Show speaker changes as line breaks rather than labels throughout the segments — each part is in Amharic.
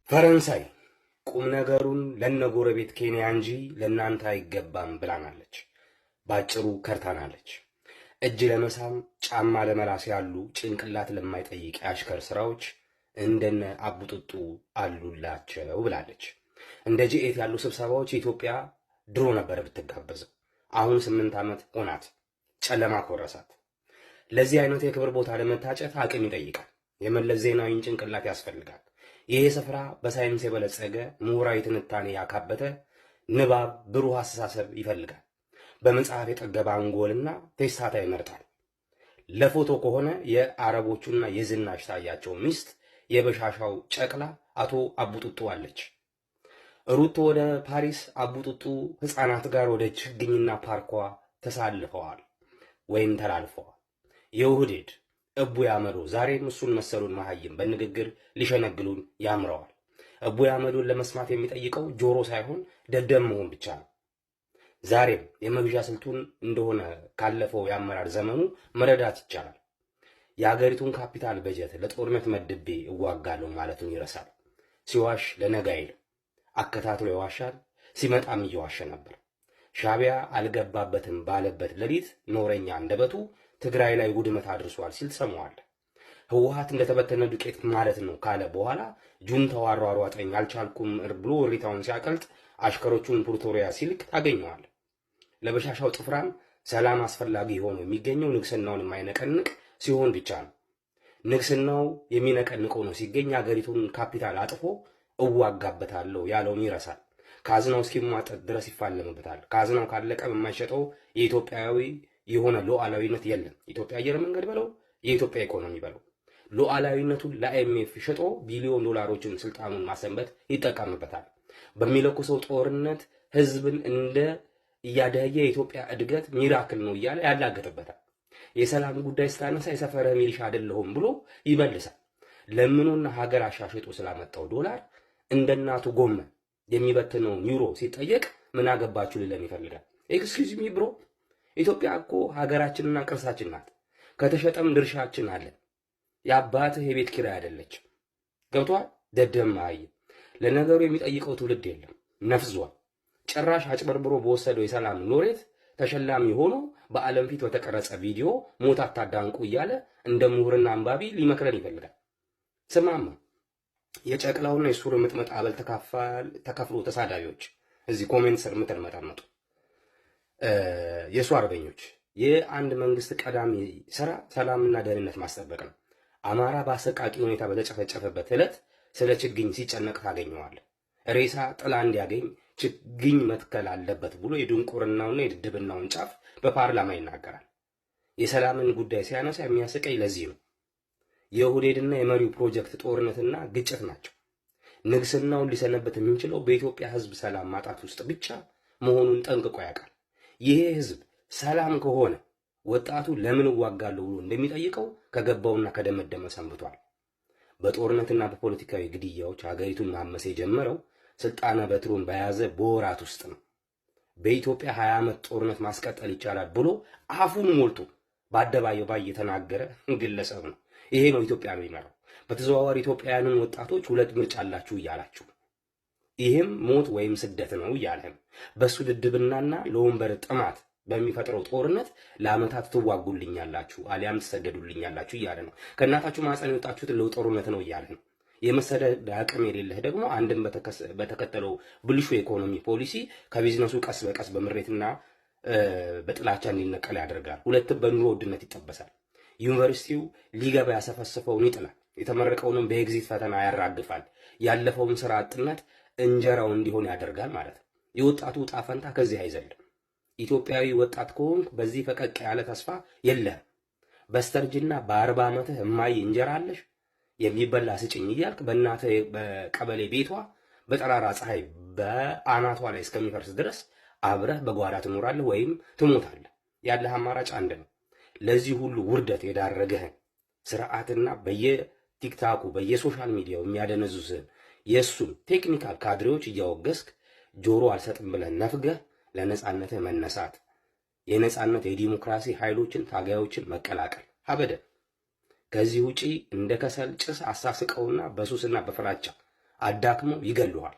ፈረንሳይ ቁም ነገሩን ለነጎረቤት ኬንያ እንጂ ለናንተ አይገባም ብላናለች። ባጭሩ ከርታናለች። እጅ ለመሳም ጫማ ለመላስ ያሉ ጭንቅላት ለማይጠይቅ የአሽከር ስራዎች እንደነ አቡጥጡ አሉላቸው ብላለች። እንደ ጂኤት ያሉ ስብሰባዎች ኢትዮጵያ ድሮ ነበር ብትጋበዘው። አሁን 8 ዓመት ሆናት፣ ጨለማ ኮረሳት። ለዚህ አይነት የክብር ቦታ ለመታጨት አቅም ይጠይቃል። የመለስ ዜናዊን ጭንቅላት ያስፈልጋል። ይሄ ስፍራ በሳይንስ የበለጸገ ምሁራዊ ትንታኔ ያካበተ ንባብ፣ ብሩህ አስተሳሰብ ይፈልጋል። በመጽሐፍ የጠገበ አንጎልና ቴስታታ ይመርጣል። ለፎቶ ከሆነ የአረቦቹና የዝናሽ ታያቸው ሚስት የበሻሻው ጨቅላ አቶ አቡጡጡ አለች። ሩቶ ወደ ፓሪስ፣ አቡጡጡ ህፃናት ጋር ወደ ችግኝና ፓርኳ ተሳልፈዋል ወይም ተላልፈዋል። የውህዴድ እቡ ያመዶ ዛሬም እሱን መሰሉን መሀይም በንግግር ሊሸነግሉን ያምረዋል። እቡ ያመዶን ለመስማት የሚጠይቀው ጆሮ ሳይሆን ደደም መሆን ብቻ ነው። ዛሬም የመግዣ ስልቱን እንደሆነ ካለፈው የአመራር ዘመኑ መረዳት ይቻላል። የሀገሪቱን ካፒታል በጀት ለጦርነት መድቤ እዋጋለሁ ማለቱን ይረሳል። ሲዋሽ ለነገ አይልም። አከታትሎ ይዋሻል። ሲመጣም እየዋሸ ነበር። ሻቢያ አልገባበትም ባለበት ሌሊት ኖረኛ አንደበቱ ትግራይ ላይ ውድመት አድርሷል ሲል ሰማዋል። ህወሓት እንደተበተነ ዱቄት ማለት ነው ካለ በኋላ ጁንታው አሯሯጠኝ አልቻልኩም ብሎ እሪታውን ሲያቀልጥ አሽከሮቹን ፕሪቶሪያ ሲልክ ታገኘዋል። ለበሻሻው ጥፍራም ሰላም አስፈላጊ ሆኖ የሚገኘው ንግስናውን የማይነቀንቅ ሲሆን ብቻ ነው። ንግስናው የሚነቀንቀው ነው ሲገኝ ሀገሪቱን ካፒታል አጥፎ እዋጋበታለሁ ያለውን ይረሳል። ካዝናው እስኪሟጠጥ ድረስ ይፋለምበታል። ካዝናው ካለቀ የማይሸጠው የኢትዮጵያዊ የሆነ ሉዓላዊነት የለም። ኢትዮጵያ አየር መንገድ በለው፣ የኢትዮጵያ ኢኮኖሚ በለው፣ ሉዓላዊነቱን ለአይኤምኤፍ ሸጦ ቢሊዮን ዶላሮችን ስልጣኑን ማሰንበት ይጠቀምበታል። በሚለኩሰው ጦርነት ህዝብን እንደ እያደየ የኢትዮጵያ እድገት ሚራክል ነው እያለ ያላገጥበታል። የሰላም ጉዳይ ስታነሳ የሰፈረ ሚሊሻ አይደለሁም ብሎ ይመልሳል። ለምኑና ሀገር አሻሽጦ ስላመጣው ዶላር እንደናቱ ጎመን የሚበትነው ዩሮ ሲጠየቅ ምን አገባችሁ ሊለን ይፈልጋል። ኤክስኪውዝ ሚ ብሮ፣ ኢትዮጵያ እኮ ሀገራችንና ቅርሳችን ናት። ከተሸጠም ድርሻችን አለን። የአባትህ የቤት ኪራይ አይደለች። ገብቷል? ደደማይ ለነገሩ የሚጠይቀው ትውልድ የለም። ነፍዟል። ጭራሽ አጭበርብሮ በወሰደው የሰላም ሎሬት ተሸላሚ ሆኖ በዓለም ፊት በተቀረጸ ቪዲዮ ሞት አታዳንቁ እያለ እንደ ምሁርና አንባቢ ሊመክረን ይፈልጋል። ስማማ የጨቅላውና የሱር ምጥመጥ አበል ተከፍሎ ተሳዳቢዎች እዚህ ኮሜንት ስር ምትመጣመጡ የሱ አርበኞች የአንድ መንግስት ቀዳሚ ስራ ሰላምና ደህንነት ማስጠበቅ ነው። አማራ በአሰቃቂ ሁኔታ በተጨፈጨፈበት ዕለት ስለ ችግኝ ሲጨነቅ ታገኘዋለህ። ሬሳ ጥላ እንዲያገኝ ችግኝ መትከል አለበት ብሎ የድንቁርናውና የድድብናውን ጫፍ በፓርላማ ይናገራል። የሰላምን ጉዳይ ሲያነሳ የሚያስቀኝ ለዚህ ነው። የሁዴድና የመሪው ፕሮጀክት ጦርነትና ግጭት ናቸው። ንግስናውን ሊሰነበት የሚችለው በኢትዮጵያ ህዝብ ሰላም ማጣት ውስጥ ብቻ መሆኑን ጠንቅቆ ያውቃል። ይሄ ህዝብ ሰላም ከሆነ ወጣቱ ለምን እዋጋለሁ ብሎ እንደሚጠይቀው ከገባውና ከደመደመ ሰንብቷል። በጦርነትና በፖለቲካዊ ግድያዎች ሀገሪቱን ማመስ የጀመረው ስልጣነ በትሩን በያዘ በወራት ውስጥ ነው። በኢትዮጵያ 20 ዓመት ጦርነት ማስቀጠል ይቻላል ብሎ አፉን ሞልቶ በአደባባይ የተናገረ ግለሰብ ነው። ይሄ ነው ኢትዮጵያ የሚመራው። በተዘዋዋሪ ኢትዮጵያውያንን ወጣቶች ሁለት ምርጫ አላችሁ እያላችሁ፣ ይህም ሞት ወይም ስደት ነው እያለ ነው። በሱ ድድብናና ለወንበር ጥማት በሚፈጥረው ጦርነት ለአመታት ትዋጉልኛላችሁ አሊያም ትሰደዱልኛላችሁ እያለ ነው። ከእናታችሁ ማህፀን የወጣችሁት ለጦርነት ነው እያለ ነው። የመሰደድ አቅም የሌለህ ደግሞ አንድም በተከተለው ብልሹ የኢኮኖሚ ፖሊሲ ከቢዝነሱ ቀስ በቀስ በምሬትና በጥላቻ እንዲነቀል ያደርጋል። ሁለትም በኑሮ ውድነት ይጠበሳል። ዩኒቨርሲቲው ሊገባ ያሰፈሰፈውን ይጥላል። የተመረቀውንም በኤግዚት ፈተና ያራግፋል። ያለፈውን ስራ አጥነት እንጀራው እንዲሆን ያደርጋል ማለት ነው። የወጣቱ ዕጣ ፈንታ ከዚህ አይዘልም። ኢትዮጵያዊ ወጣት ከሆንክ በዚህ ፈቀቅ ያለ ተስፋ የለህም። በስተርጅና በ40 ዓመትህ እማዬ እንጀራ አለሽ የሚበላ ስጭኝ እያልክ በእናትህ በቀበሌ ቤቷ በጠራራ ፀሐይ በአናቷ ላይ እስከሚፈርስ ድረስ አብረህ በጓዳ ትኖራለህ ወይም ትሞታለህ። ያለህ አማራጭ አንድ ነው። ለዚህ ሁሉ ውርደት የዳረገህን ስርዓትና በየቲክታኩ በየሶሻል ሚዲያው የሚያደነዙስህን የእሱን ቴክኒካል ካድሬዎች እያወገስክ ጆሮ አልሰጥም ብለህ ነፍገህ ለነጻነትህ መነሳት፣ የነጻነት የዲሞክራሲ ኃይሎችን ታጋዮችን መቀላቀል አበደ። ከዚህ ውጪ እንደ ከሰል ጭስ አሳስቀውና በሱስና በፍራቻ አዳክመው ይገሉሃል።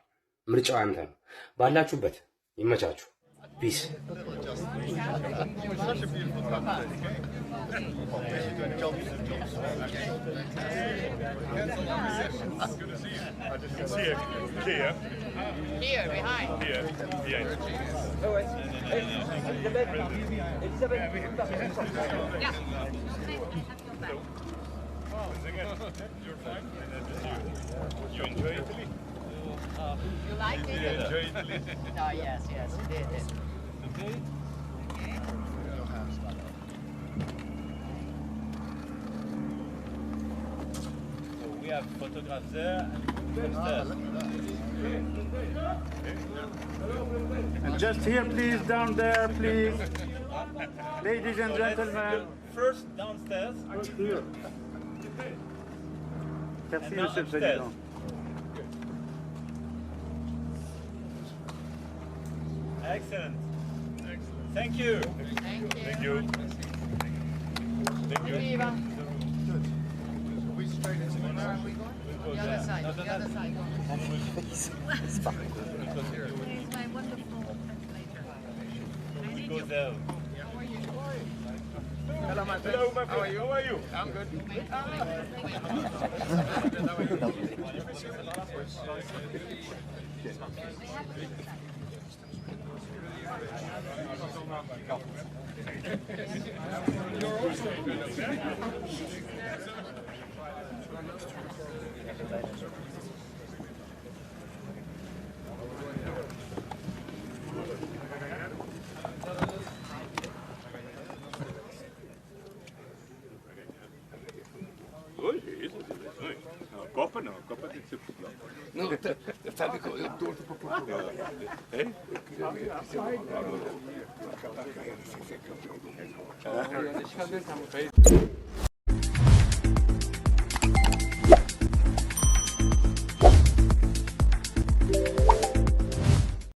ምርጫው አንተ ነው። ባላችሁበት ይመቻችሁ። ፒስ
Here, behind.
Here, behind.
Yeah.
You're fine. You enjoy Italy?
You like it?
You enjoy Italy?
Oh, yes, yes, it did.
So we have photographs there and upstairs.
And just here, please, down there, please. Ladies and
So let's
gentlemen.
go first downstairs.
Merci,
now
Monsieur le
upstairs.
Président.
Excellent. Thank you.
Thank you.
Thank you. Thank you.
Viva.
Where are we going? We'll
The
go
other
there.
side,
No,
the
no,
other
no.
side.
He's my wonderful translator. I
We
need
go
you.
there.
Hello, my friend.
Hello, my friend. How are you?
I'm good.
Copa não, Copa tem que ser Portugal.
Não, sabe que eu torço para Portugal.
Hein?
Eu queria ser campeão do mundo.